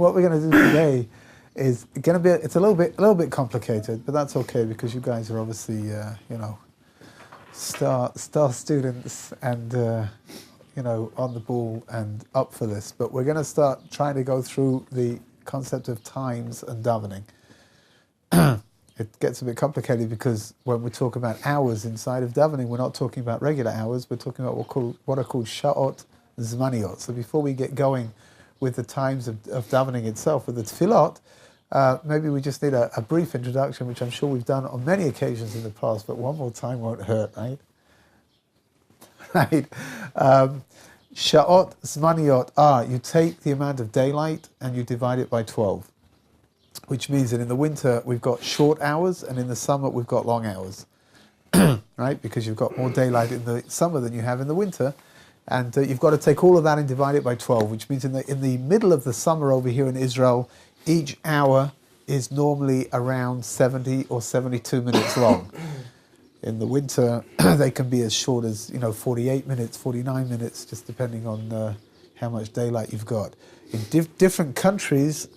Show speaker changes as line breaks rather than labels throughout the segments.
what we're going to do today is going to be, it's a little bit complicated, but that's okay because you guys are obviously, star students and, on the ball and up for this. But we're going to start trying to go through the concept of times and davening. It gets a bit complicated because when we talk about hours inside of davening, we're not talking about regular hours, we're talking about what are called sha'ot zmaniot. So before we get going with the times of davening itself, with the tefillot, maybe we just need a brief introduction, which I'm sure we've done on many occasions in the past, but one more time won't hurt, right? Right. Sha'ot zmaniot are, you take the amount of daylight and you divide it by 12. Which means that in the winter we've got short hours and in the summer we've got long hours, right? Because you've got more daylight in the summer than you have in the winter, and you've got to take all of that and divide it by 12, which means in the middle of the summer over here in Israel, each hour is normally around 70 or 72 minutes long. In the winter, they can be as short as 48 minutes, 49 minutes, just depending on how much daylight you've got. In different countries,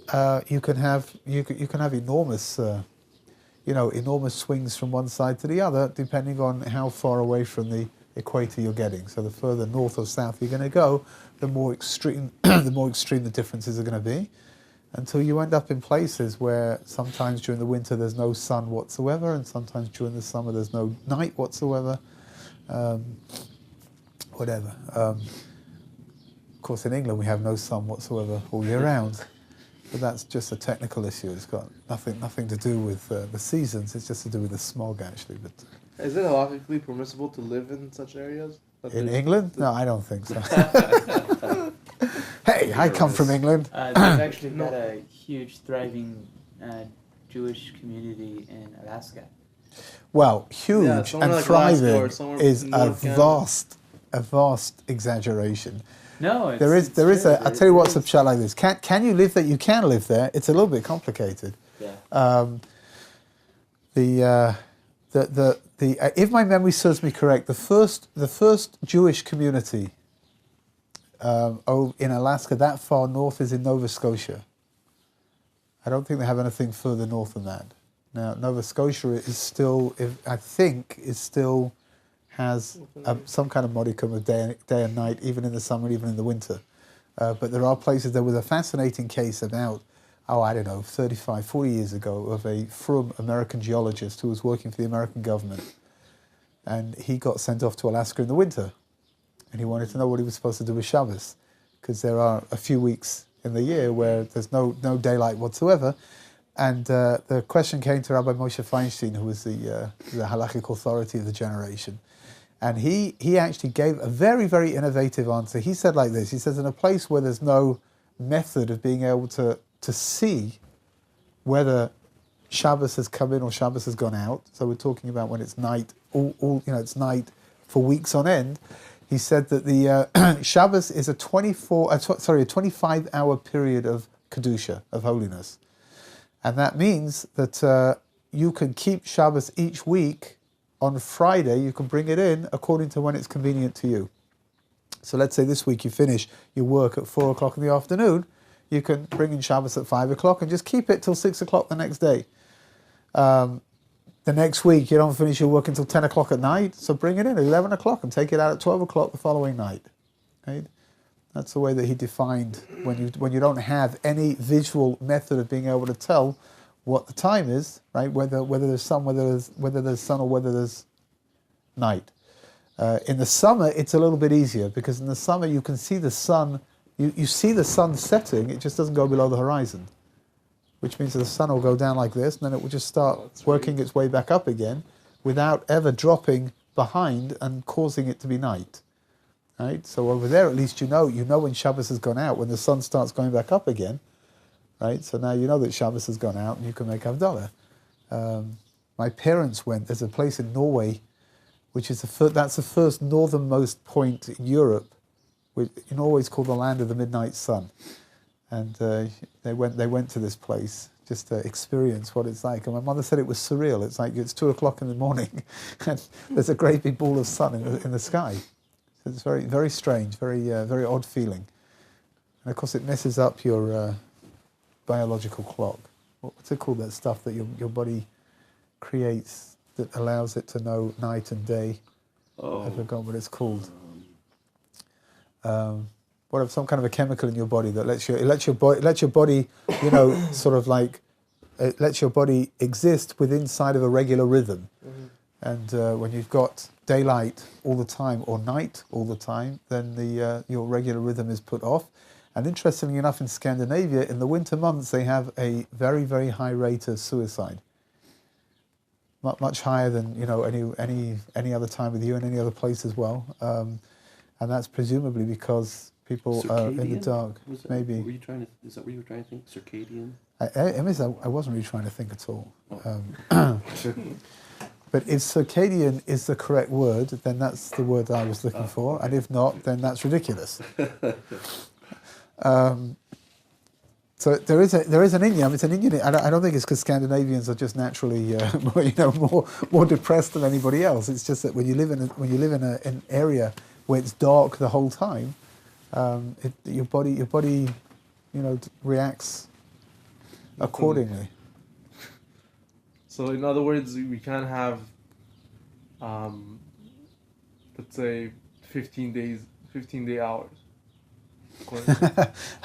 you can have enormous, enormous swings from one side to the other, depending on how far away from the equator you're getting. So the further north or south you're going to go, the more extreme the differences are going to be, until you end up in places where sometimes during the winter there's no sun whatsoever, and sometimes during the summer there's no night whatsoever. Whatever. Of course, in England we have no sun whatsoever all year round, but that's just a technical issue. It's got nothing to do with the seasons. It's just to do with the smog, actually. But
is it halachically permissible to live in such areas?
In England? No, I don't think so. Hey, I come from England.
They've actually got a huge, thriving Jewish community in Alaska.
Well, huge and
like
thriving is
a
vast exaggeration.
No,
there is I'll tell you what's a pshat like this. Can you live there? You can live there. It's a little bit complicated.
Yeah.
If my memory serves me correct, the first Jewish community in Alaska that far north is in Nova Scotia. I don't think they have anything further north than that. Now Nova Scotia is still, has some kind of modicum of day and night, even in the summer, even in the winter. But there are places. There was a fascinating case about, 35, 40 years ago, of a frum American geologist who was working for the American government. And he got sent off to Alaska in the winter. And he wanted to know what he was supposed to do with Shabbos, because there are a few weeks in the year where there's no daylight whatsoever. And the question came to Rabbi Moshe Feinstein, who was the halachic authority of the generation. And he actually gave a very, very innovative answer. He said like this. He says, in a place where there's no method of being able to see whether Shabbos has come in or Shabbos has gone out, so we're talking about when it's night, it's night for weeks on end, he said that the Shabbos is a 25-hour period of Kedusha, of holiness. And that means that you can keep Shabbos each week. On Friday, you can bring it in according to when it's convenient to you. So let's say this week you finish your work at 4 o'clock in the afternoon, you can bring in Shabbos at 5 o'clock and just keep it till 6 o'clock the next day. The next week you don't finish your work until 10 o'clock at night, so bring it in at 11 o'clock and take it out at 12 o'clock the following night. Right? That's the way that he defined when you don't have any visual method of being able to tell what the time is, right? Whether there's sun, whether there's sun, or whether there's night. In the summer, it's a little bit easier because in the summer you can see the sun. You see the sun setting. It just doesn't go below the horizon, which means that the sun will go down like this, and then it will just start working its way back up again, without ever dropping behind and causing it to be night. Right. So over there, at least you know when Shabbos has gone out, when the sun starts going back up again. Right, so now you know that Shabbos has gone out and you can make Havdalah. My parents went, there's a place in Norway, which is that's the first northernmost point in Europe. Norway is called the land of the midnight sun. And they went to this place just to experience what it's like. And my mother said it was surreal. It's like it's 2 o'clock in the morning and there's a great big ball of sun in the sky. So it's very, very strange, very odd feeling. And of course it messes up your biological clock. What's it called? That stuff that your body creates that allows it to know night and day. I forgot what it's called. What some kind of a chemical in your body that lets your body, you know, sort of like it lets your body exist within inside of a regular rhythm.
Mm-hmm.
And when you've got daylight all the time or night all the time, then your regular rhythm is put off. And interestingly enough, in Scandinavia, in the winter months, they have a very, very high rate of suicide. Much higher than, you know, any other time of the year in any other place as well. And that's presumably because people are in the dark. Maybe.
Is that what you were trying to think? Circadian?
I wasn't really trying to think at all. But if circadian is the correct word, then that's the word I was looking for. And if not, then that's ridiculous. So there is an Indian. It's an Indian. I don't think it's because Scandinavians are just naturally more depressed than anybody else. It's just that when you live in an area where it's dark the whole time, your body reacts accordingly.
So in other words, we can't have, let's say, 15 day hours.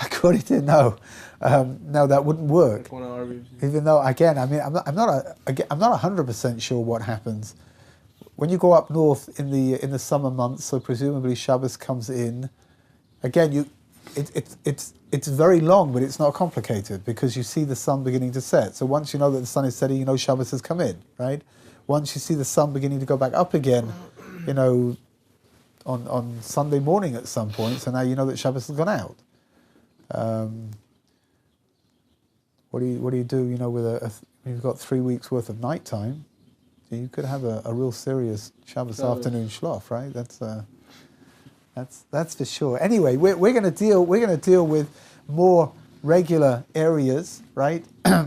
According to no, that wouldn't work. Even though, again, I mean, I'm not 100% sure what happens when you go up north in the summer months. So presumably Shabbos comes in. Again, it's very long, but it's not complicated because you see the sun beginning to set. So once you know that the sun is setting, you know Shabbos has come in, right? Once you see the sun beginning to go back up again, you know, on Sunday morning at some point, so now you know that Shabbos has gone out. What do you do? You know, with you've got 3 weeks worth of night time, you could have a real serious Shabbos afternoon shlof, right? That's for sure. Anyway, we're going to deal with more regular areas, right?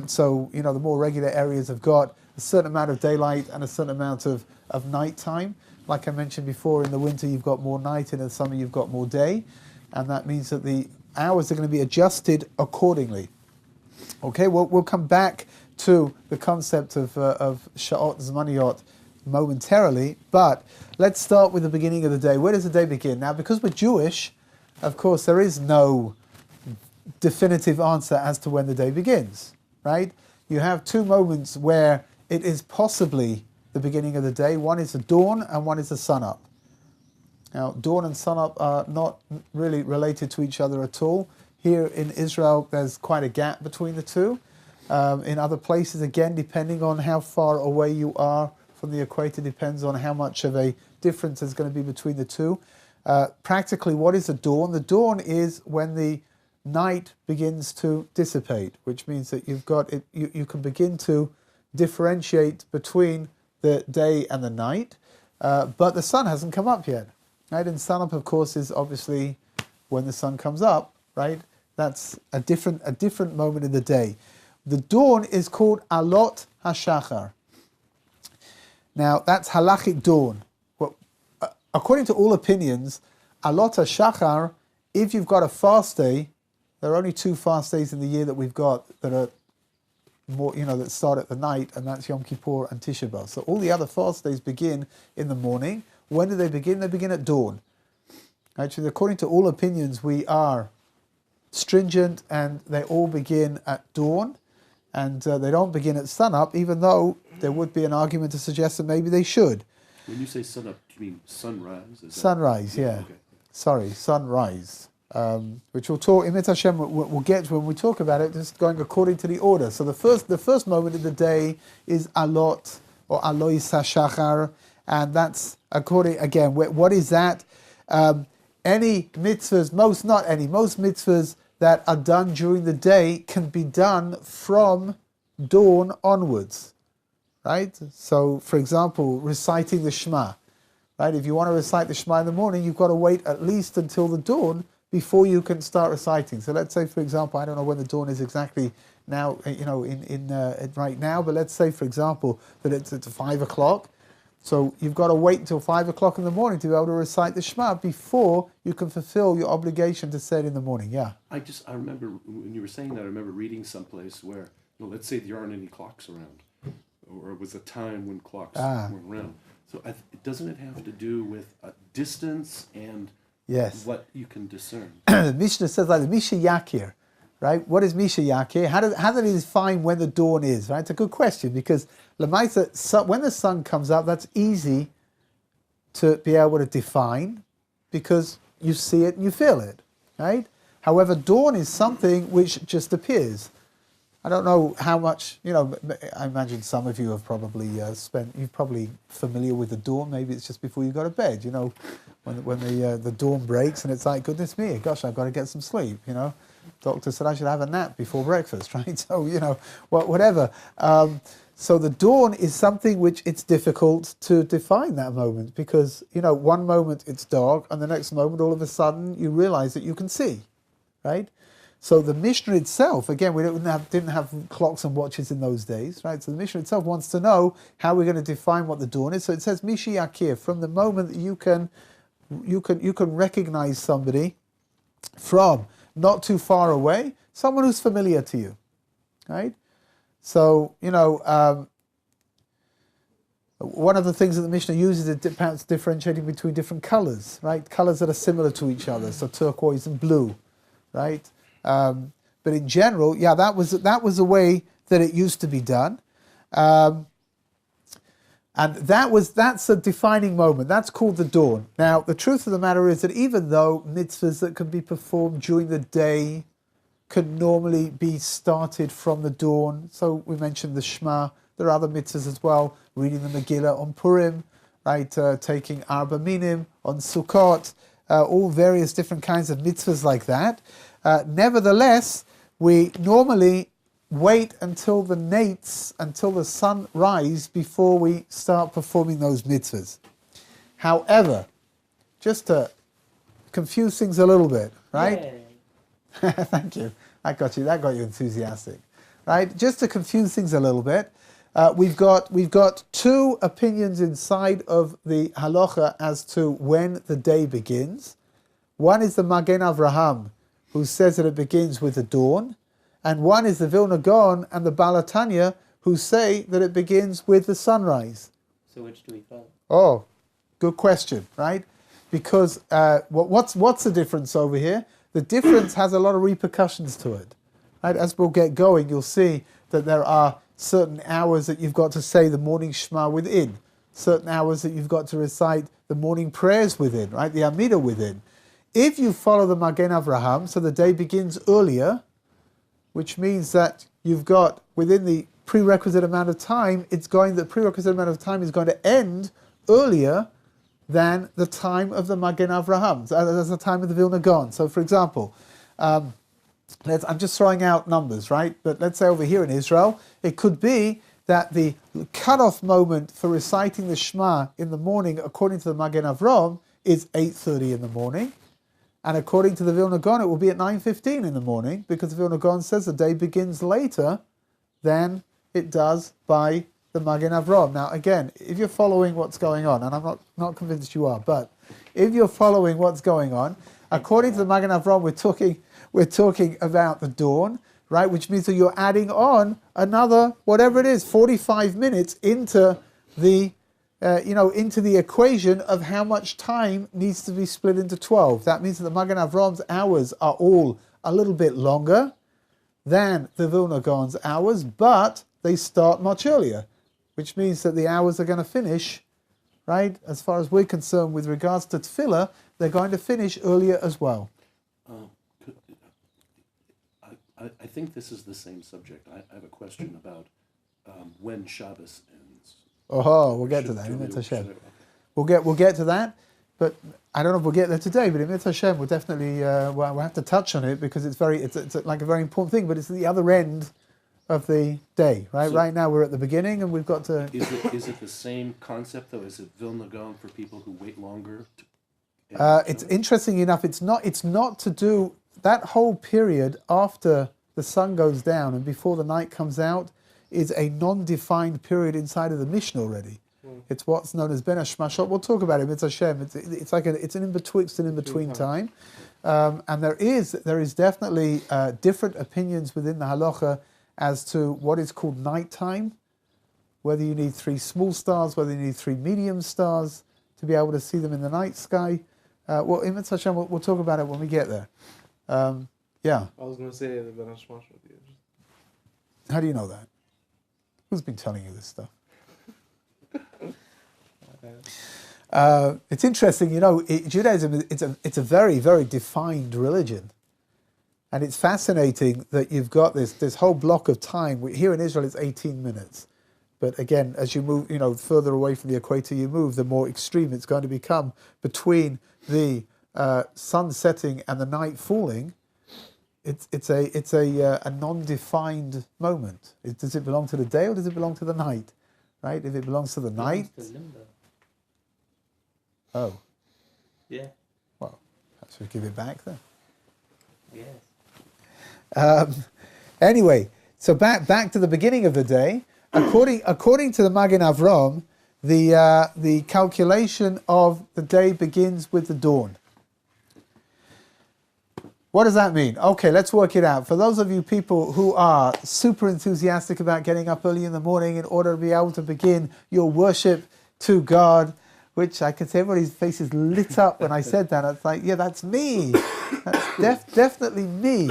So you know, the more regular areas have got a certain amount of daylight and a certain amount of night time. Like I mentioned before, in the winter you've got more night, in the summer you've got more day, and that means that the hours are going to be adjusted accordingly. Okay, we'll come back to the concept of sha'ot zmaniyot momentarily, but let's start with the beginning of the day. Where does the day begin? Now, because we're Jewish, of course, there is no definitive answer as to when the day begins, right? You have two moments where it is possibly the beginning of the day. One is the dawn and one is the sun-up. Now, dawn and sun-up are not really related to each other at all. Here in Israel, there's quite a gap between the two. In other places, again, depending on how far away you are from the equator, depends on how much of a difference there's going to be between the two. Practically, what is the dawn? The dawn is when the night begins to dissipate, which means that you've got it. You can begin to differentiate between the day and the night, but the sun hasn't come up yet. Right? And sun up, of course, is obviously when the sun comes up. Right? That's a different moment in the day. The dawn is called Alot HaShachar. Now, that's halachic dawn. Well, according to all opinions, Alot HaShachar, if you've got a fast day, there are only 2 fast days in the year that we've got that are more, that start at the night, and that's Yom Kippur and Tisha B'Av. So all the other fast days begin in the morning. When do they begin? They begin at dawn. Actually, according to all opinions, we are stringent, and they all begin at dawn, and they don't begin at sunup, even though there would be an argument to suggest that maybe they should.
When you say sunup, do you mean sunrise?
Sunrise, yeah.
Okay.
Sorry, sunrise. Which we'll talk, Imit Hashem, we'll get to when we talk about it, just going according to the order. So the first moment of the day is Alot, or Alois HaShachar, and that's according, again, what is that? Any mitzvahs, most mitzvahs that are done during the day can be done from dawn onwards, right? So, for example, reciting the Shema, right? If you want to recite the Shema in the morning, you've got to wait at least until the dawn before you can start reciting. So let's say, for example, I don't know when the dawn is exactly now, in right now, but let's say, for example, that it's at 5 o'clock. So you've got to wait until 5 o'clock in the morning to be able to recite the Shema before you can fulfill your obligation to say it in the morning. Yeah.
I remember when you were saying that, I remember reading someplace where, let's say there aren't any clocks around, or it was a time when clocks weren't around. So doesn't it have to do with distance and
Yes.
what you can discern?
The Mishnah says like the Misha Yakir, right? What is Misha Yakir? How do they define when the dawn is, right? It's a good question because Lamaisa, when the sun comes up, that's easy to be able to define because you see it and you feel it, right? However, dawn is something which just appears. I don't know how much, I imagine some of you have probably you're probably familiar with the dawn. Maybe it's just before you go to bed, when the dawn breaks and it's like, goodness me, gosh, I've got to get some sleep, Doctor said I should have a nap before breakfast, right? So, whatever. So the dawn is something which it's difficult to define that moment because, one moment it's dark and the next moment all of a sudden you realize that you can see, right? So the Mishnah itself, again, we didn't have clocks and watches in those days, right? So the Mishnah itself wants to know how we're going to define what the dawn is. So it says Mishi Yakir, from the moment that you can recognize somebody from not too far away, someone who's familiar to you, right? So, one of the things that the Mishnah uses is perhaps differentiating between different colors, right? Colors that are similar to each other, so turquoise and blue, right? But in general, that was the way that it used to be done, and that's a defining moment. That's called the dawn. Now, the truth of the matter is that even though mitzvahs that can be performed during the day can normally be started from the dawn, so we mentioned the Shema. There are other mitzvahs as well, reading the Megillah on Purim, right? Taking Arba Minim on Sukkot, all various different kinds of mitzvahs like that. Nevertheless, we normally wait until the sun rise before we start performing those mitzvahs. However, just to confuse things a little bit, right? Thank you. That got you enthusiastic, right? Just to confuse things a little bit, we've got two opinions inside of the halacha as to when the day begins. One is the Magen Avraham, who says that it begins with the dawn, and one is the Vilna Gaon and the Balatanya, who say that it begins with the sunrise.
So which do we follow?
Oh, good question, right? Because what's the difference over here? The difference has a lot of repercussions to it, right? As we'll get going, you'll see that there are certain hours that you've got to say the morning Shema within, certain hours that you've got to recite the morning prayers within, right? The Amidah within. If you follow the Magen Avraham, so the day begins earlier, which means that you've got within the prerequisite amount of time, the prerequisite amount of time is going to end earlier than the time of the Magen Avraham, that's the time of the Vilna Gaon. So, for example, I'm just throwing out numbers, right? But let's say over here in Israel, it could be that the cutoff moment for reciting the Shema in the morning, according to the Magen Avraham, is 8:30 in the morning. And according to the Vilna Gaon, it will be at 9:15 in the morning, because the Vilna Gaon says the day begins later than it does by the Magen Avraham. Now, again, if you're following what's going on, and I'm not convinced you are, but if you're following what's going on, according to the Magen Avraham, we're talking about the dawn, right? Which means that you're adding on another, whatever it is, 45 minutes into the equation of how much time needs to be split into 12. That means that the Magen Avraham's hours are all a little bit longer than the Vilna Gaon's hours, but they start much earlier, which means that the hours are going to finish, right? As far as we're concerned with regards to tefillah, they're going to finish earlier as well.
I think this is the same subject. I have a question about when Shabbos ends.
Oh, we'll get to that. We'll get to that, but I don't know if we'll get there today. But in Mitzvah Hashem, we'll definitely we'll have to touch on it because it's like a very important thing. But it's the other end of the day, right? So right now we're at the beginning, and we've got to.
Is it the same concept though? Is it Vilna Gaon for people who wait longer?
It's interesting enough. It's not to do that whole period after the sun goes down and before the night comes out is a non-defined period inside of the Mishnah already. It's what's known as Ben Hashmashot. We'll talk about it. It's Hashem. It's like it's an in-betwixt and in-between time. And there is definitely different opinions within the halacha as to what is called nighttime, whether you need 3 small stars, whether you need 3 medium stars to be able to see them in the night sky. Well, in Mitzvah Hashem, we'll talk about it when we get there. Yeah.
I was going to say the Ben Hashmash with you.
How do you know that? Who's been telling you this stuff? It's interesting, Judaism, it's a very, very defined religion. And it's fascinating that you've got this whole block of time. Here in Israel, it's 18 minutes. But again, as you move, further away from the equator you move, the more extreme it's going to become between the sun setting and the night falling. It's a non-defined moment. Does it belong to the day or does it belong to the night? Right? If it belongs to the night.
To limbo.
Oh.
Yeah.
Well, perhaps we give it back then.
Yes.
Anyway, so back to the beginning of the day. According to the Magen Avram, the calculation of the day begins with the dawn. What does that mean? Okay, let's work it out. For those of you people who are super enthusiastic about getting up early in the morning in order to be able to begin your worship to God, which I could see everybody's faces lit up when I said that. It's like, yeah, that's me. That's definitely me.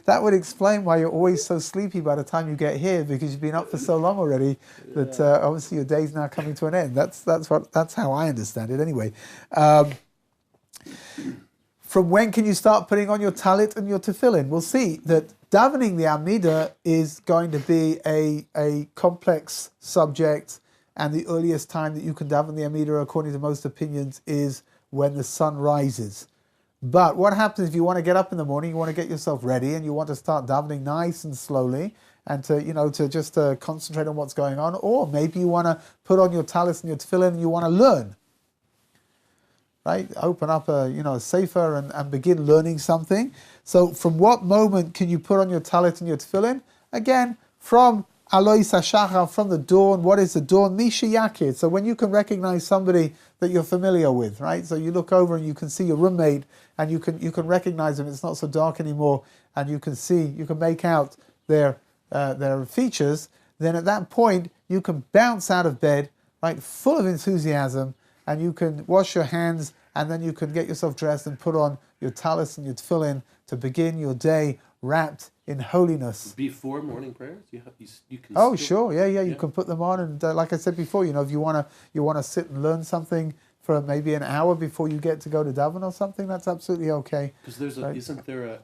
That would explain why you're always so sleepy by the time you get here, because you've been up for so long already that obviously your day's now coming to an end. That's how I understand it anyway. From when can you start putting on your talit and your tefillin? We'll see that davening the Amidah is going to be a complex subject, and the earliest time that you can daven the Amidah, according to most opinions, is when the sun rises. But what happens if you want to get up in the morning, you want to get yourself ready, and you want to start davening nice and slowly, and to just concentrate on what's going on, or maybe you want to put on your talis and your tefillin and you want to learn. Right? Open up a sefer and begin learning something. So from what moment can you put on your talit and your tefillin? Again, from Alois HaShachar, from the dawn. What is the dawn? Misha Yakir. So when you can recognize somebody that you're familiar with, right? So you look over and you can see your roommate and you can recognize them. It's not so dark anymore, and you can make out their features. Then at that point you can bounce out of bed, right, full of enthusiasm, and you can wash your hands, and then you can get yourself dressed and put on your talis and your tefillin to begin your day wrapped in holiness.
Before morning prayers, you can.
Oh, sure, yeah. You can put them on, and like I said before, if you want to sit and learn something for maybe an hour before you get to go to daven or something, that's absolutely okay.
Because isn't there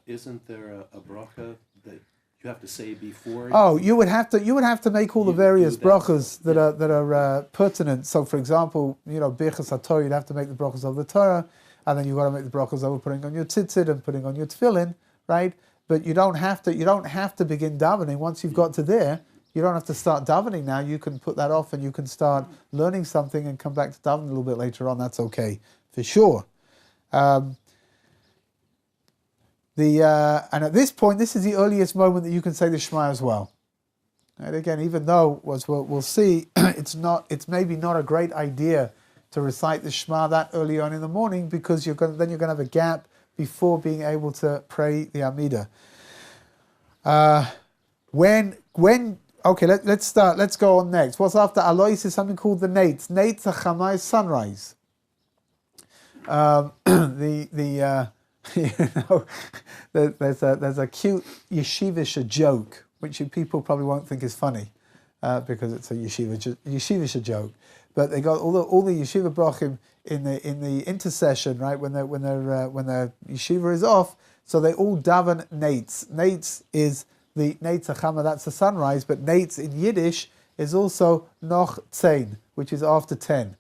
a bracha that you have to say before?
Oh, you would have to make all the various brachas that are pertinent. So, for example, Birchas HaTorah, you'd have to make the brachas of the Torah, and then you've got to make the brachas over putting on your tzitzit and putting on your tefillin, right? But you don't have to begin davening once you've got to there. You don't have to start davening now. You can put that off and you can start learning something and come back to davening a little bit later on. That's okay, for sure. And at this point, this is the earliest moment that you can say the Shema as well. And again, even though, as we'll see, it's maybe not a great idea to recite the Shema that early on in the morning, because then you're going to have a gap before being able to pray the Amidah. Okay, let's start. Let's go on next. What's after Alois is something called the Nates. Nates Achama is sunrise. There's a cute yeshivish joke, which people probably won't think is funny, because it's a yeshivish joke. But they got all the yeshiva brachim in the intercession, right, when their yeshiva is off. So they all daven Nates. Nates is the Nates Achama, that's the sunrise, but Nates in Yiddish is also Noch 10, which is after 10.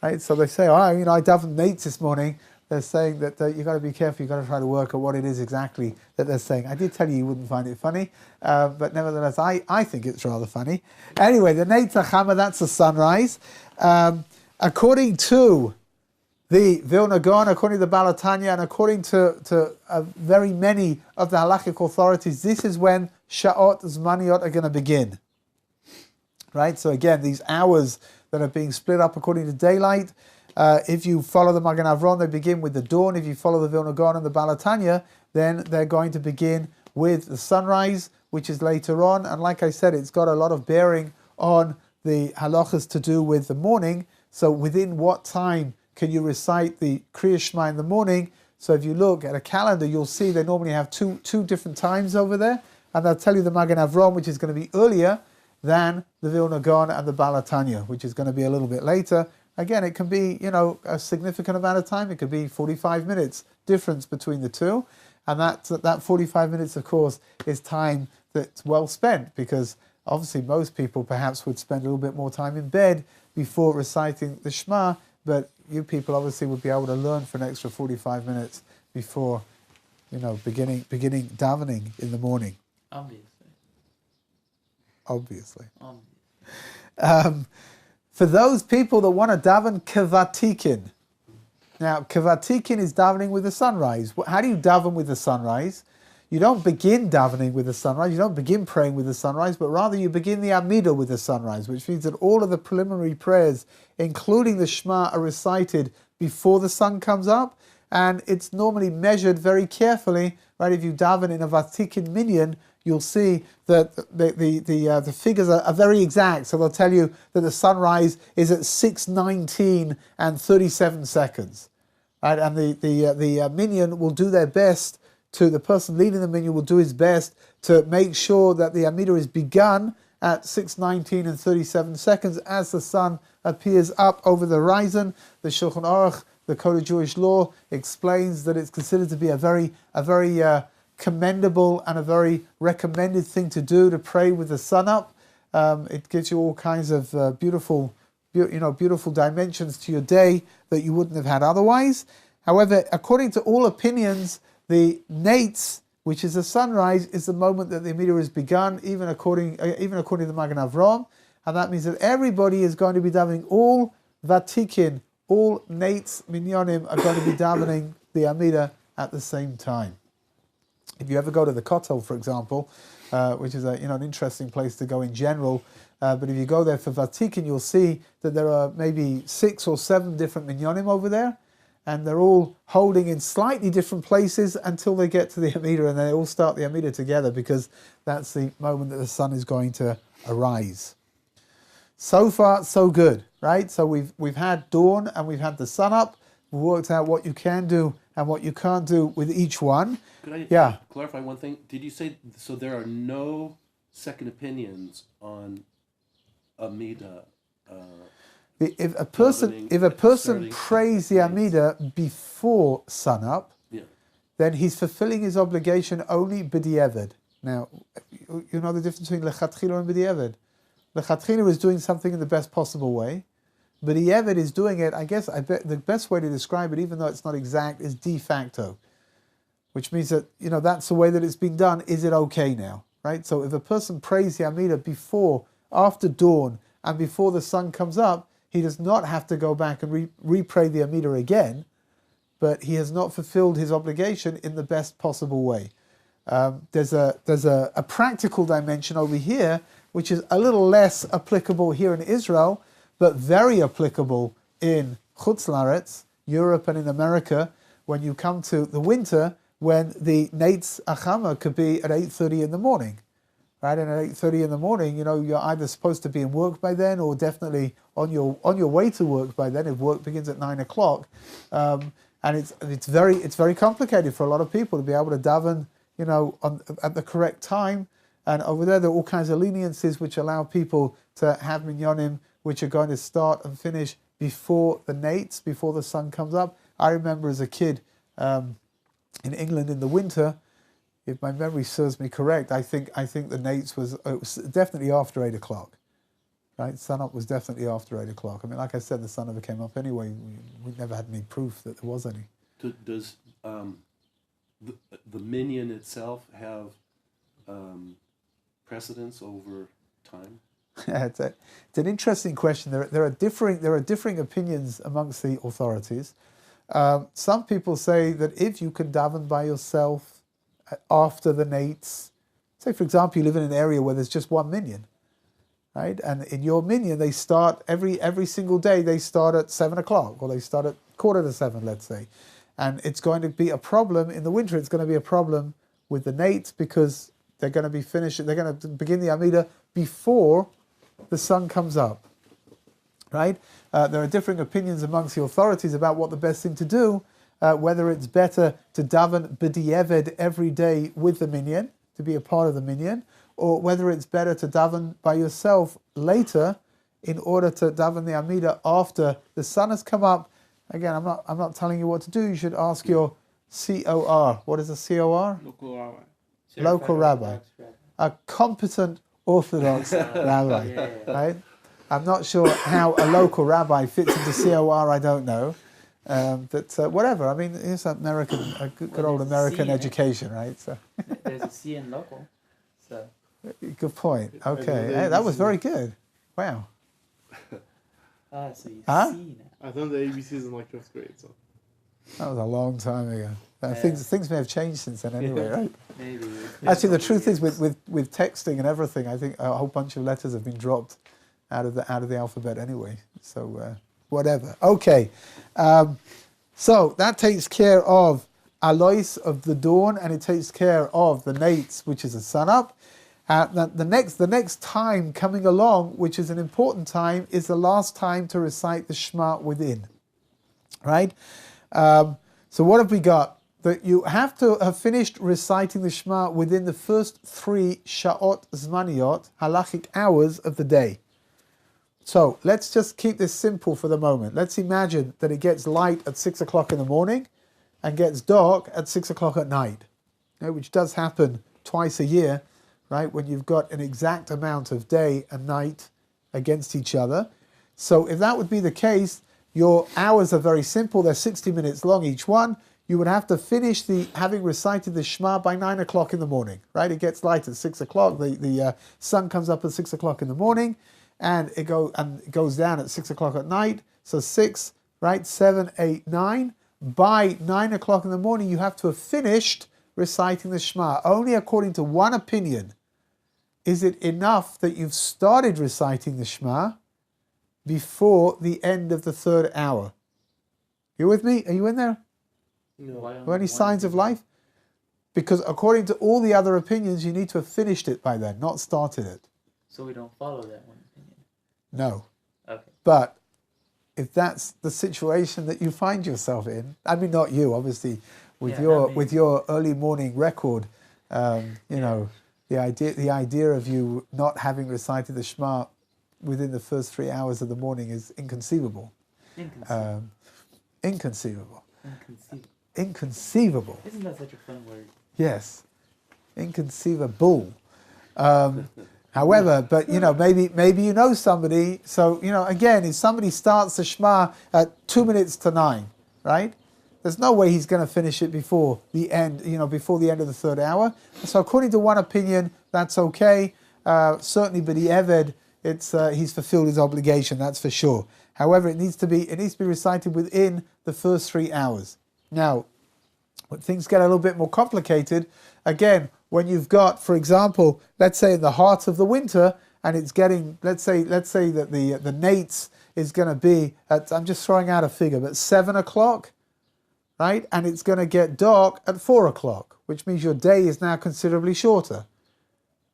Right? So they say, I davened Nates this morning. They're saying that you've got to be careful, you've got to try to work out what it is exactly that they're saying. I did tell you wouldn't find it funny, but nevertheless, I think it's rather funny. Anyway, the Nates Achama, that's the sunrise. According to the Vilna Gaon, according to the Balatanya, and according to very many of the halachic authorities, this is when Sha'ot Zmaniot are going to begin. right? So again, these hours that are being split up according to daylight, if you follow the Magen Avraham, they begin with the dawn. If you follow the Vilna Gaon and the Balatanya, then they're going to begin with the sunrise, which is later on. And like I said, it's got a lot of bearing on the halachas to do with the morning. So within what time can you recite the Kriya Shema in the morning? So if you look at a calendar, you'll see they normally have two different times over there. And they'll tell you the Magen Avraham, which is going to be earlier than the Vilna Gaon and the Balatanya, which is going to be a little bit later. Again, it can be, a significant amount of time. It could be 45 minutes difference between the two. And that 45 minutes, of course, is time that's well spent, because obviously most people perhaps would spend a little bit more time in bed before reciting the Shema, but you people obviously would be able to learn for an extra 45 minutes before, beginning davening in the morning. Obviously. For those people that want to daven kavatikin. Now, kavatikin is davening with the sunrise. How do you daven with the sunrise? You don't begin davening with the sunrise, you don't begin praying with the sunrise, but rather you begin the Amidah with the sunrise, which means that all of the preliminary prayers, including the Shema, are recited before the sun comes up, and it's normally measured very carefully, right? If you daven in a Vatikin minyan, you'll see that the figures are very exact. So they'll tell you that the sunrise is at 6:19 and 37 seconds, right? And the minyan will do their best the person leading the minyan will do his best to make sure that the Amidah is begun at 6:19 and 37 seconds as the sun appears up over the horizon. The Shulchan Aruch, the Code of Jewish Law, explains that it's considered to be a very commendable and a very recommended thing to do, to pray with the sun up. It gives you all kinds of beautiful dimensions to your day that you wouldn't have had otherwise. However, according to all opinions, the Nates, which is the sunrise, is the moment that the Amidah is begun, even according to the Magen Avraham, and that means that everybody is going to be davening, all Vatikin, all Nates Minyanim are going to be davening the Amidah at the same time. If you ever go to the Kotel, for example, which is an interesting place to go in general, but if you go there for Vatikin, you'll see that there are maybe 6 or 7 different Minyanim over there, and they're all holding in slightly different places until they get to the Amidah, and they all start the Amidah together, because that's the moment that the sun is going to arise. So far, so good, right? So we've had dawn and we've had the sun up. We've worked out what you can do and what you can't do with each one.
Could I clarify one thing? Did you say, so there are no second opinions on Amidah?
If a person prays the Amidah before sunup, then he's fulfilling his obligation only b'di'evad. Now, you know the difference between lechatchila and b'di'evad. Lechatchila is doing something in the best possible way. B'di'evad is doing it, I bet the best way to describe it, even though it's not exact, is de facto. Which means that, that's the way that it's been done. Is it okay now? Right? So if a person prays the Amidah after dawn, and before the sun comes up, he does not have to go back and re-pray the Amidah again, but he has not fulfilled his obligation in the best possible way. There's a practical dimension over here, which is a little less applicable here in Israel, but very applicable in Chutz La'aretz, Europe and in America, when you come to the winter, when the Nates Achama could be at 8:30 in the morning. Right, and at 8:30 in the morning, you're either supposed to be in work by then, or definitely on your way to work by then, if work begins at 9 o'clock. And it's very complicated for a lot of people to be able to daven, at the correct time. And over there are all kinds of leniencies which allow people to have minyanim which are going to start and finish before the nates, before the sun comes up. I remember as a kid in England in the winter, if my memory serves me correct, I think the nates was definitely after 8 o'clock. Right, sun up was definitely after 8 o'clock. I mean, like I said, the sun never came up anyway. We never had any proof that there was any.
Does the minyan itself have precedence over time?
It's an interesting question. There are differing opinions amongst the authorities. Some people say that if you can daven by yourself after the nates, say for example you live in an area where there's just one minyan, right? And in your minyan, they start every single day. They start at 7 o'clock, or they start at 6:45, let's say. And it's going to be a problem in the winter. It's going to be a problem with the nates because they're going to be finished. They're going to begin the Amidah before the sun comes up, right? There are differing opinions amongst the authorities about what the best thing to do, whether it's better to daven b'di'eved every day with the minyan, to be a part of the minyan, or whether it's better to daven by yourself later in order to daven the Amidah after the sun has come up. Again, I'm not telling you what to do. You should ask your COR. What is a COR?
Local rabbi.
Local rabbi. A competent Orthodox rabbi,
Yeah.
right? I'm not sure how a local rabbi fits into COR. I don't know, but whatever. I mean, it's a good old American education, right? So
There's a C in local, so.
good point. Okay, hey, that was very good. Wow.
So you
Huh?
see now.
I thought the ABCs in like 5th grade, so.
That was a long time ago.
Yeah.
Things may have changed since then anyway, right?
Maybe.
Actually, the truth is, with texting and everything, I think a whole bunch of letters have been dropped out of the alphabet anyway. So whatever. Okay, so that takes care of Alois of the dawn, and it takes care of the nates, which is a sun up. The next time coming along, which is an important time, is the last time to recite the Shema within. Right. So what have we got? That you have to have finished reciting the Shema within the first 3 sha'ot zmaniyot, halachic hours of the day. So let's just keep this simple for the moment. Let's imagine that it gets light at 6 o'clock in the morning and gets dark at 6 o'clock at night, which does happen twice a year, right? When you've got an exact amount of day and night against each other. So if that would be the case, your hours are very simple. They're 60 minutes long each one. You would have to finish having recited the Shema by 9 o'clock in the morning, right? It gets light at 6 o'clock. The sun comes up at 6 o'clock in the morning, and it goes down at 6 o'clock at night. So 6, right? 7, 8, 9. By 9 o'clock in the morning, you have to have finished reciting the Shema. Only according to one opinion is it enough that you've started reciting the Shema before the end of the 3rd hour. You with me? Are you in there?
No.
Are any signs of life? Because according to all the other opinions, you need to have finished it by then, not started it.
So we don't follow that one opinion.
No.
Okay.
But if that's the situation that you find yourself in, I mean, not you, obviously, with your early morning record, you know, the idea of you not having recited the Shema within the first 3 hours of the morning is inconceivable. Inconceivable. Inconceivable.
Isn't that such a fun word?
Yes. Inconceivable. However, but you know, maybe you know somebody. So you know, again, if somebody starts the Shema at 2 minutes to 9, right? There's no way he's going to finish it before the end. You know, before the end of the 3rd hour. So according to one opinion, that's okay. Certainly, but the Eved, he's fulfilled his obligation. That's for sure. However, it needs to be recited within the first 3 hours. Now, when things get a little bit more complicated, again, when you've got, for example, let's say in the heart of the winter, and it's getting, let's say that the nates is going to be at, I'm just throwing out a figure, but 7 o'clock, right? And it's going to get dark at 4 o'clock, which means your day is now considerably shorter.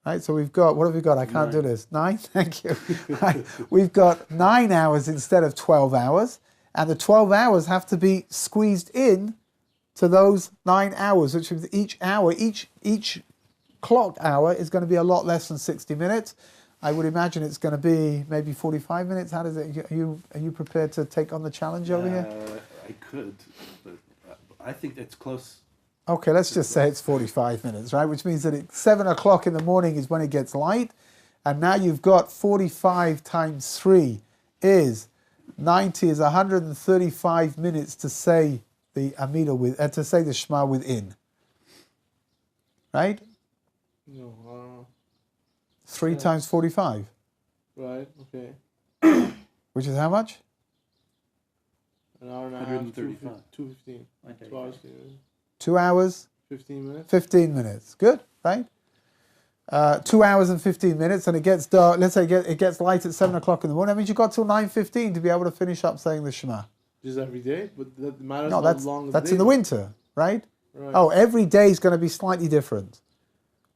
Right, so we've got, what have we got? I can't do this. 9? Thank you. Right. We've got 9 hours instead of 12 hours, and the 12 hours have to be squeezed in to those 9 hours, which is each hour, each clock hour is going to be a lot less than 60 minutes. I would imagine it's going to be maybe 45 minutes. How does it? Are you prepared to take on the challenge over here?
I could, but I think that's close.
Okay, let's just say it's 45 minutes, right? Which means that at 7 o'clock in the morning is when it gets light. And now you've got 45 times 3 is 90, is 135 minutes to say the Amidah to say the Shema within. Right?
No.
3 times 45.
Right, okay.
Which is how much?
An hour and a half.
135.
2:15. 2 hours.
2 hours?
15 minutes.
15 minutes. Good, right? 2 hours and 15 minutes, and it gets dark. Let's say it gets light at 7 o'clock in the morning. That means you've got till 9:15 to be able to finish up saying the Shema.
Just every day? But that matters
No,
how long
that's
the
in the
day is.
winter, right?
Right.
Oh, every day is going to be slightly different,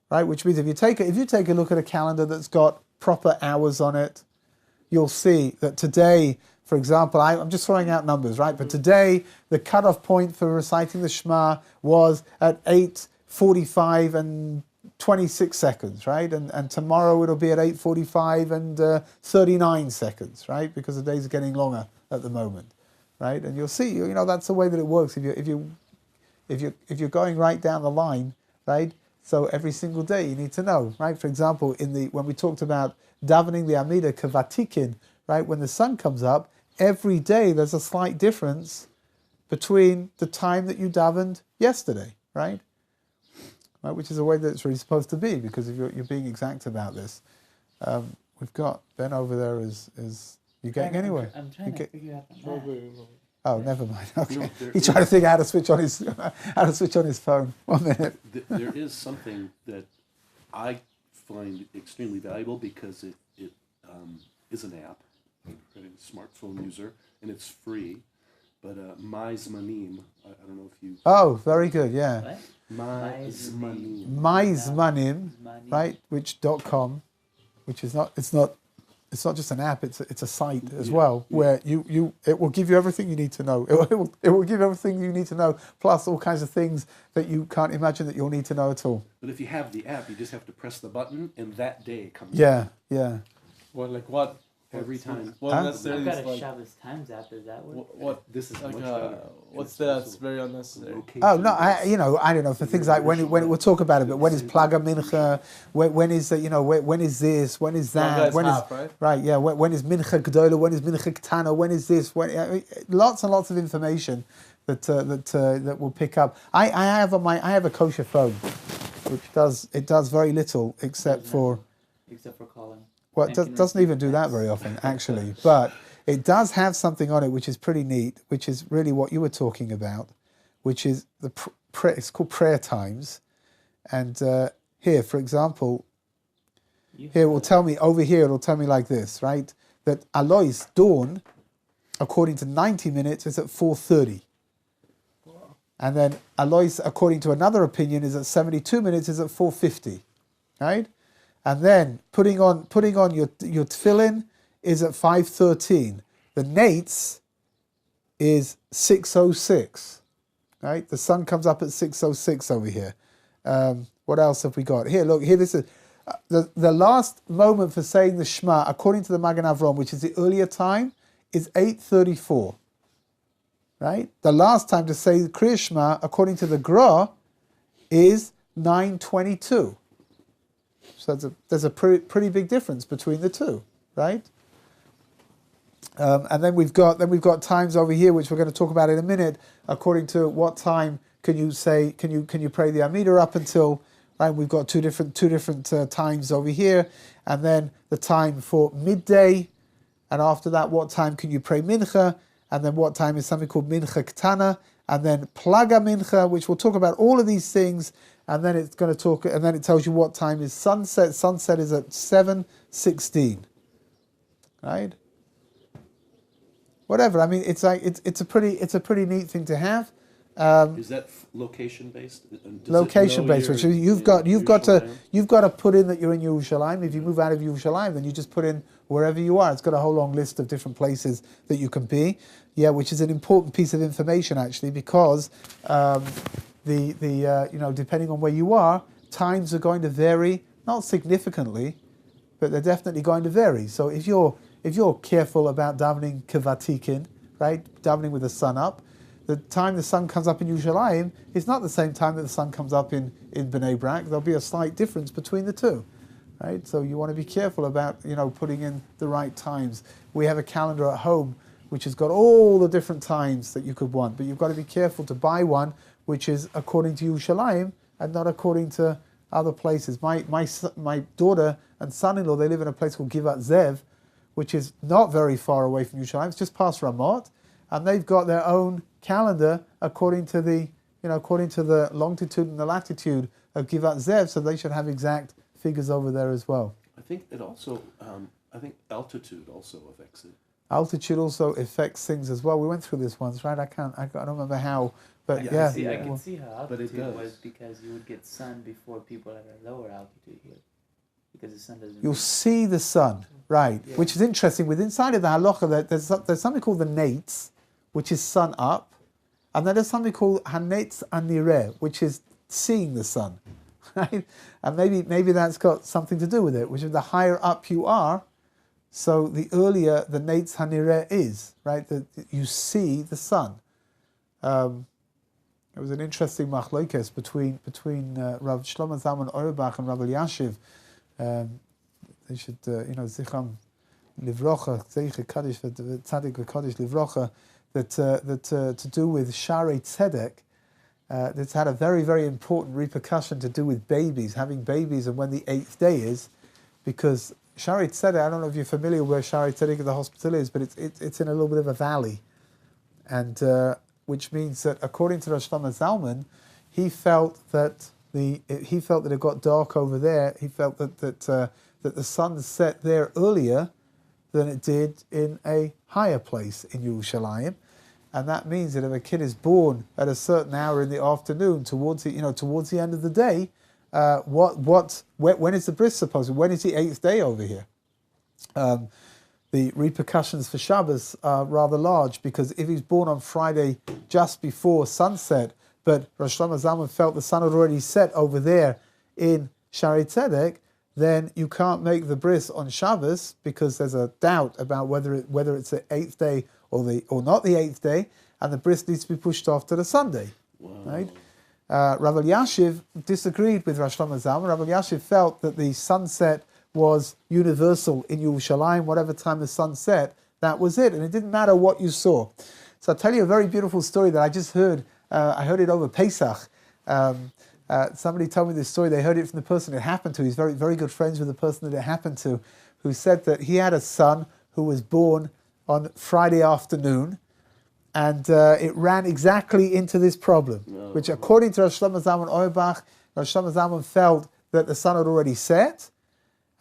right? Which means if you take a look at a calendar that's got proper hours on it, you'll see that today, for example, I'm just throwing out numbers, right? But today, the cutoff point for reciting the Shema was at 8:45 and 26 seconds, right? And tomorrow it'll be at 8:45 and 39 seconds, right? Because the days are getting longer at the moment, right? And you'll see, that's the way that it works. If you're going right down the line, right? So every single day you need to know, right? For example, when we talked about davening the Amida kavatikin, right? When the sun comes up, every day there's a slight difference between the time that you davened yesterday, right? Right, which is the way that it's really supposed to be, because if you're being exact about this. We've got Ben over there. Is you getting anywhere?
I'm trying to figure out the math.
Oh, never mind. Okay,
No,
he's trying to figure out how to switch on his phone. 1 minute.
There is something that I find extremely valuable because it is an app. I'm a smartphone user, and it's free. But My Zmanim, I don't know if you...
Oh, very good, yeah.
What?
My Zmanim.
MyZmanim, right, .com, which is not, it's not just an app, it's a site as well, where it will give you everything you need to know. It will give you everything you need to know, plus all kinds of things that you can't imagine that you'll need to know at all.
But if you have the app, you just have to press the button, and that day it comes
Yeah,
up.
yeah.
What, like what?
Every time.
What
Huh?
necessarily
I've got
is
a
like...
Shabbos Times app. Does that work?
What?
This is
Like,
much better.
what's
And it's
that's
also
very unnecessary.
location
Oh no, I
based.
don't know, for things like when we'll talk about it, but when is Plaga Mincha, when is when is this, when is that,
Plaga is
when
half, right?
yeah, when is Mincha Gdola, when is Mincha Ktana, when is this, lots and lots of information that we'll pick up. I have a kosher phone, which does very little except for
calling.
well, it doesn't even do that very often actually, but it does have something on it which is pretty neat, which is really what you were talking about, which is it's called prayer times, and here, for example, it'll tell me like this, right? That Alois dawn, according to 90 minutes, is at 4:30, and then Alois, according to another opinion, is at 72 minutes, is at 4:50, right? And then putting on your tefillin is at 5:13. The nates is 6:06. Right? The sun comes up at 6:06 over here. What else have we got? Here, look, here this is the last moment for saying the Shema, according to the Magen Avraham, which is the earlier time, is 8:34. Right? The last time to say the Kriya Shema, according to the Gra, is 9:22. So there's a pretty big difference between the two, right? And then we've got times over here, which we're going to talk about in a minute. According to what time can you pray the Amida up until? Right, we've got two different times over here, and then the time for midday, and after that, what time can you pray Mincha? And then what time is something called Mincha Ktana, and then Plaga Mincha, which we'll talk about all of these things. And then it's going to talk, and then it tells you what time is sunset. Sunset is at 7:16, right? Whatever. I mean, it's a pretty neat thing to have.
Is that location based?
Location based, which you've got to put in that you're in Yerushalayim. If you move out of Yerushalayim, then you just put in wherever you are. It's got a whole long list of different places that you can be. Yeah, which is an important piece of information actually, because depending on where you are, times are going to vary, not significantly, but they're definitely going to vary. So if you're careful about davening kavatikin, right, davening with the sun up, the time the sun comes up in Yerushalayim is not the same time that the sun comes up in Bnei Brak. There'll be a slight difference between the two, right? So you want to be careful about putting in the right times. We have a calendar at home which has got all the different times that you could want, but you've got to be careful to buy one which is according to Yerushalayim and not according to other places. My daughter and son-in-law, they live in a place called Givat Zev, which is not very far away from Yerushalayim. It's just past Ramot, and they've got their own calendar according to the longitude and the latitude of Givat Zev, so they should have exact figures over there as well.
I think it also, I think altitude also affects it.
Altitude also affects things as well. We went through this once, right? I don't remember how, but
I
yeah.
can see how
But it
altitude
does.
was, because you would get sun before people at a lower altitude here, because the sun doesn't.
You'll see the sun, right?
Yeah.
Which is interesting. With inside of the halacha, there's something called the nates, which is sun up, and then there's something called hanetz anireh, which is seeing the sun, right? And maybe that's got something to do with it. Which is the higher up you are, so the earlier the nates hanireh is, right? That you see the sun. It was an interesting machlokes between Rav Shlomo Zalman Auerbach and Rabbi Yashiv. They should, Zichram Livrocha, Zeiche Kaddish, Tzadik Kaddish Livrocha, that to do with Sharei Tzedek, that's had a very, very important repercussion to do with babies, having babies, and when the 8th day is, because Sharei Tzedek, I don't know if you're familiar where Sharei Tzedek, the hospital is, but it's in a little bit of a valley, and which means that according to Rosh Shlomo Zalman, he felt that it got dark over there. He felt that the sun set there earlier than it did in a higher place in Yerushalayim, and that means that if a kid is born at a certain hour in the afternoon towards the end of the day, when is the bris supposed? When is the 8th day over here? The repercussions for Shabbos are rather large, because if he's born on Friday just before sunset, but Rosh Shlomo Zalman felt the sun had already set over there in Sharei Tzedek, then you can't make the bris on Shabbos, because there's a doubt about whether it's the 8th day or not the 8th day, and the bris needs to be pushed off to the Sunday.
Wow.
Right? Rabbi Yashiv disagreed with Rosh Shlomo Zalman. Rabbi Yashiv felt that the sunset was universal in Yerushalayim. Whatever time the sun set, that was it, and it didn't matter what you saw. So I'll tell you a very beautiful story that I just heard. I heard it over Pesach. Somebody told me this story. They heard it from the person it happened to. He's very, very good friends with the person that it happened to, who said that he had a son who was born on Friday afternoon, and it ran exactly into this problem, which according to Rosh Shlomo Zalman Auerbach, Rosh Shlomo Zalman felt that the sun had already set,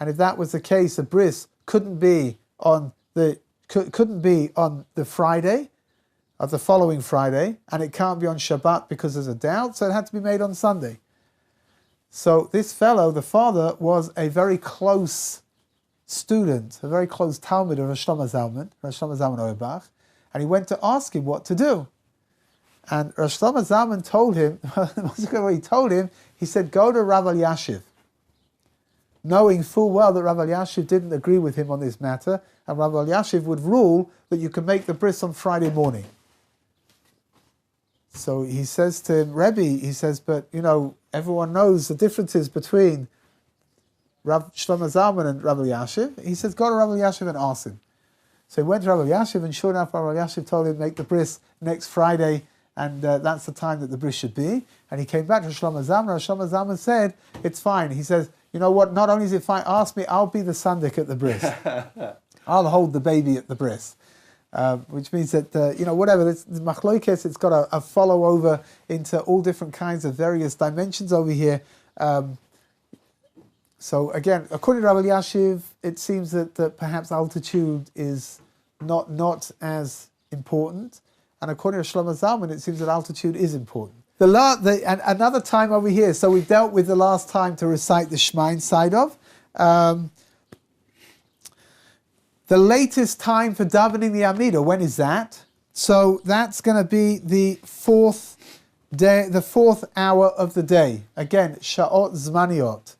and if that was the case, the bris couldn't be on the Friday of the following Friday, and it can't be on Shabbat because there's a doubt, so it had to be made on Sunday. So this fellow, the father, was a very close student, a very close Talmud of Rosh Shlomo Zalman Auerbach, and he went to ask him what to do. And Rosh Shlomo Zalman told him, what he told him, he said, go to Rav Yashiv, knowing full well that Rav Yashiv didn't agree with him on this matter, and Rav Yashiv would rule that you can make the bris on Friday morning. So he says to him, Rabbi, he says, but everyone knows the differences between Rav Shlomo Zalman and Rav Yashiv. He says, go to Rav Yashiv and ask him. So he went to Rav Yashiv, and sure enough, Rav Yashiv told him, make the bris next Friday, and that's the time that the bris should be. And he came back to Shlomo Zalman. Shlomo Zalman said, it's fine. He says, you know what, not only is it fine, ask me, I'll be the sandik at the bris. I'll hold the baby at the bris. Which means that, whatever, the machlokes, it's got a follow over into all different kinds of various dimensions over here. So again, according to Rabbi Yashiv, it seems that perhaps altitude is not as important. And according to Shlomo Zalman, it seems that altitude is important. Another time over here, so we dealt with the last time to recite the Shema inside of. The latest time for davening the Amidah, when is that? So that's going to be the fourth hour of the day. Again, Sha'ot Zmaniot,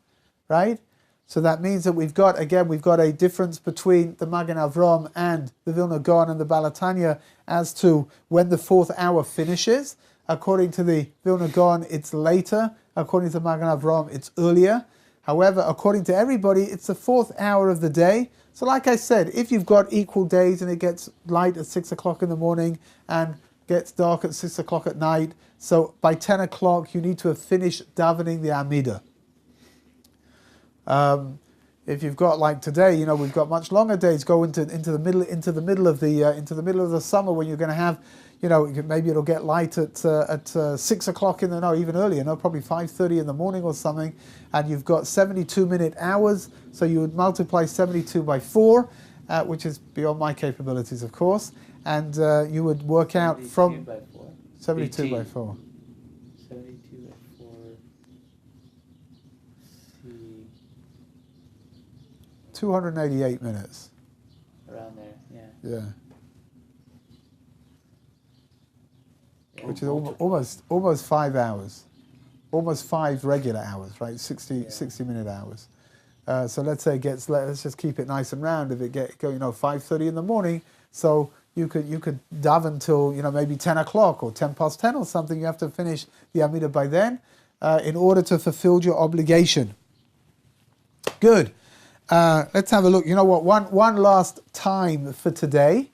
right? So that means that we've got a difference between the Magen Avram and the Vilna Gaon and the Balatanya as to when the 4th hour finishes. According to the Vilna Gaon, it's later. According to Magen Avram, it's earlier. However, according to everybody, it's the 4th hour of the day. So like I said, if you've got equal days and it gets light at 6 o'clock in the morning and gets dark at 6 o'clock at night, so by 10 o'clock you need to have finished davening the Amidah. If you've got, like today, we've got much longer days. Go into the middle of the summer when you're going to have maybe it'll get light at 6 o'clock in the night, even earlier, probably 5:30 in the morning or something, and you've got 72-minute hours, so you would multiply 72 by 4, which is beyond my capabilities, of course, and you would work out from...
by 4.
72 by 4.
72 by 4. See.
288 minutes.
Around there, yeah.
Yeah.
Yeah.
Which is almost 5 hours. Almost 5 regular hours, right? 60-minute hours. So let's say let's just keep it nice and round. If it go 5:30 in the morning, so you could daven till maybe 10 o'clock or 10 past 10 or something. You have to finish the Amidah by then in order to fulfill your obligation. Good. Let's have a look. You know what? One last time for today,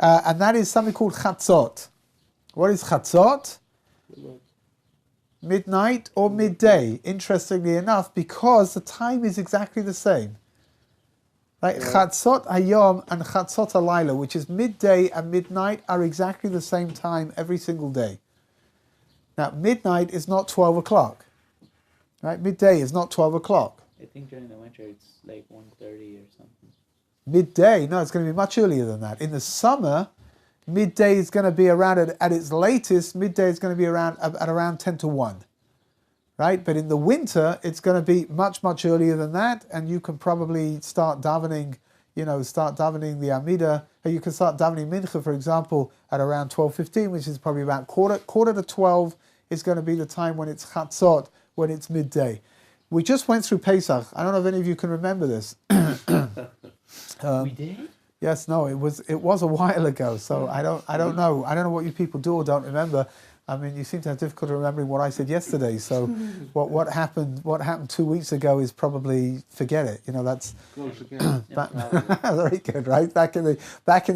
and that is something called Chatzot. What is Chatzot? Midnight or midday, interestingly enough, because the time is exactly the same. Right? Yeah. Chatzot Hayom and Chatzot Halayla, which is midday and midnight, are exactly the same time every single day. Now, midnight is not 12 o'clock. Right? Midday is not 12 o'clock.
I think during the winter it's like 1:30 or something.
Midday? No, it's going to be much earlier than that. In the summer, midday is going to be around, at its latest, midday is going to be at around 10 to 1. Right? But in the winter, it's going to be much, much earlier than that, and you can probably start davening the Amidah, or you can start davening Mincha, for example, at around 12:15, which is probably about quarter to 12 is going to be the time when it's Chatzot, when it's midday. We just went through Pesach. I don't know if any of you can remember this.
We did?
Yes, no, it was a while ago, so I don't know. I don't know what you people do or don't remember. I mean, you seem to have difficulty remembering what I said yesterday. So, what happened 2 weeks ago is probably forget it. That's very good, right? Back in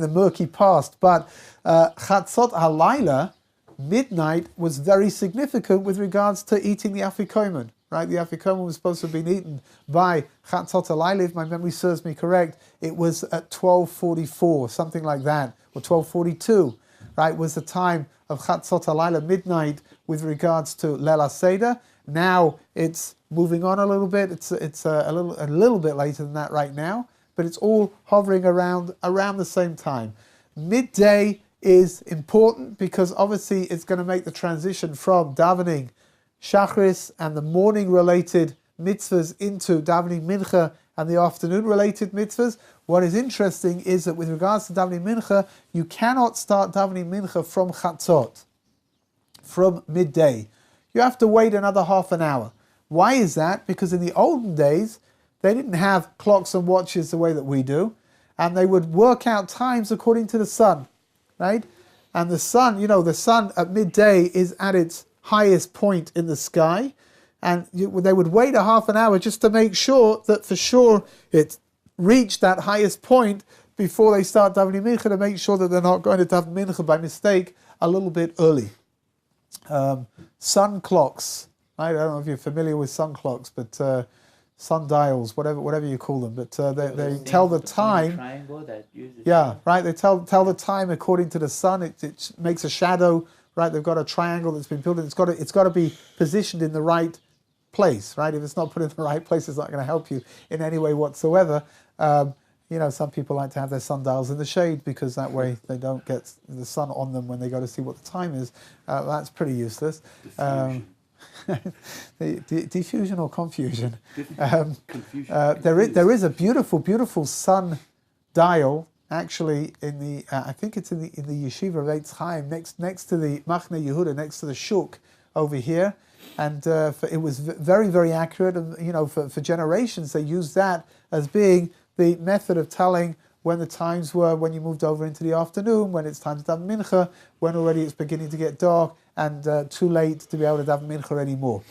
the murky past. But Chatzot Halayla, midnight, was very significant with regards to eating the afikomen. Right, the afikomen was supposed to have been eaten by Chatzot Halayla. If my memory serves me correct, it was at 12:44, something like that, or 12:42. Right, was the time of Chatzot Halayla, midnight, with regards to Leil HaSeder. Now it's moving on a little bit. It's a little bit later than that right now, but it's all hovering around the same time. Midday is important because obviously it's going to make the transition from davening Shachris and the morning-related mitzvahs into davening Mincha and the afternoon-related mitzvahs. What is interesting is that with regards to davening Mincha, you cannot start davening Mincha from Chatzot, from midday. You have to wait another half an hour. Why is that? Because in the olden days, they didn't have clocks and watches the way that we do, and they would work out times according to the sun, right? And the sun, the sun at midday is at its highest point in the sky, and they would wait a half an hour just to make sure that for sure it reached that highest point before they start davening mincha, to make sure that they're not going to daven mincha by mistake a little bit early. Sun clocks, I don't know if you're familiar with sun clocks, but sundials, whatever you call them, but they tell the time. Yeah, right. They tell the time according to the sun. It makes a shadow. Right, they've got a triangle that's been built. It's got to be positioned in the right place. Right, if it's not put in the right place, it's not going to help you in any way whatsoever. Some people like to have their sundials in the shade because that way they don't get the sun on them when they go to see what the time is. That's pretty useless. Diffusion or confusion?
Confusion.
There is a beautiful sun dial. Actually, I think it's in the yeshiva of Eitz Chaim, next to the Machne Yehuda, next to the shuk over here, and it was very, very accurate. And for generations, they used that as being the method of telling when the times were, when you moved over into the afternoon, when it's time to daven mincha, when already it's beginning to get dark and too late to be able to daven mincha anymore.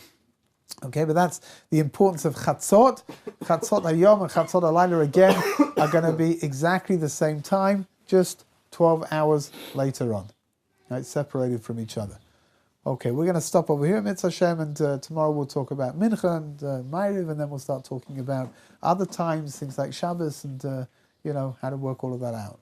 Okay, but that's the importance of Chatzot. Chatzot Hayom and Chatzot Halayla again are going to be exactly the same time, just 12 hours later on. Right, separated from each other. Okay, we're going to stop over here, Mitzvah Hashem, and tomorrow we'll talk about Mincha and Ma'ariv, and then we'll start talking about other times, things like Shabbos, and how to work all of that out.